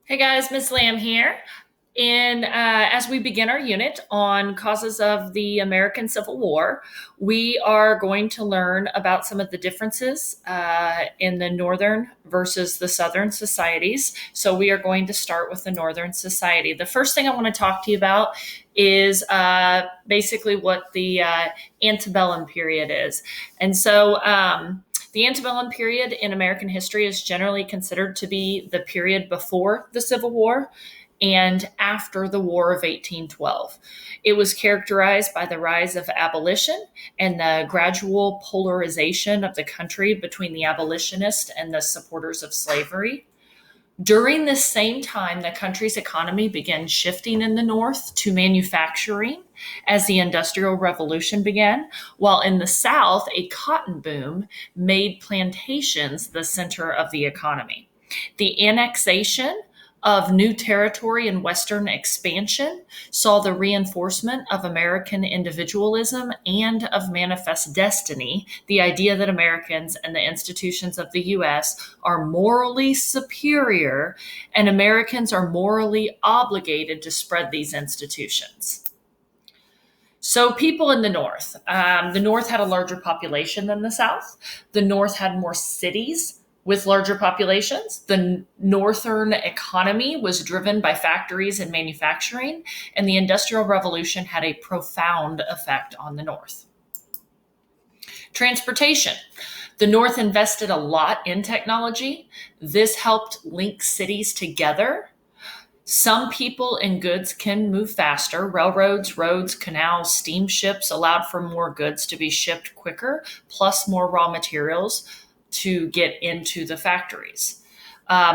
Hey guys, Miss Lamb here. And as we begin our unit on causes of the American Civil War, we are going to learn about some of the differences in the Northern versus the Southern societies. So we are going to start with the Northern Society. The first thing I want to talk to you about is basically what the antebellum period is. The antebellum period in American history is generally considered to be the period before the Civil War and after the War of 1812. It was characterized by the rise of abolition and the gradual polarization of the country between the abolitionists and the supporters of slavery. During this same time, the country's economy began shifting in the North to manufacturing as the Industrial Revolution began, while in the South, a cotton boom made plantations the center of the economy. The annexation of new territory and Western expansion saw the reinforcement of American individualism and of manifest destiny, the idea that Americans and the institutions of the U.S. are morally superior and Americans are morally obligated to spread these institutions. So, people in the North had a larger population than the South. The North had more cities with larger populations. The Northern economy was driven by factories and manufacturing, and the Industrial Revolution had a profound effect on the North. Transportation. The North invested a lot in technology. This helped link cities together. Some people and goods can move faster. Railroads, roads, canals, steamships allowed for more goods to be shipped quicker, plus more raw materials to get into the factories.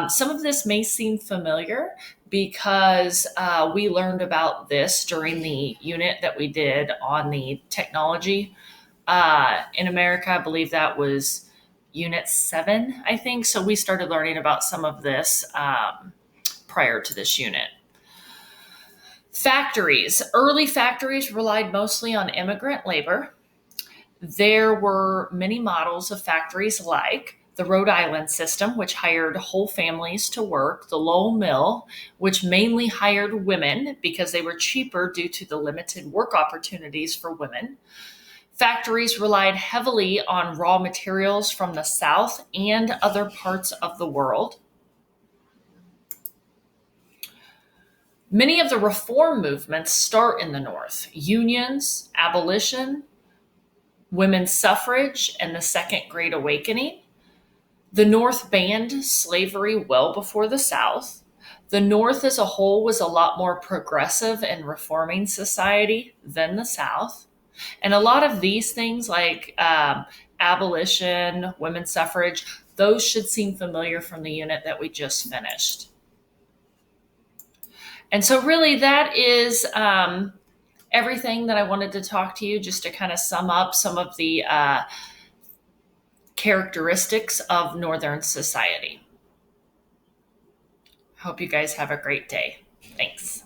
Some of this may seem familiar because we learned about this during the unit that we did on the technology in America. I believe that was Unit 7, I think. So we started learning about some of this prior to this unit. Factories. Early factories relied mostly on immigrant labor. There were many models of factories like the Rhode Island system, which hired whole families to work, the Lowell Mill, which mainly hired women because they were cheaper due to the limited work opportunities for women. Factories relied heavily on raw materials from the South and other parts of the world. Many of the reform movements start in the North: unions, abolition, women's suffrage, and the Second Great Awakening. The North banned slavery well before the South. The North as a whole was a lot more progressive and reforming society than the South. And a lot of these things like abolition, women's suffrage, those should seem familiar from the unit that we just finished. And so, really, that is everything that I wanted to talk to you, just to kind of sum up some of the characteristics of Northern society. Hope you guys have a great day. Thanks.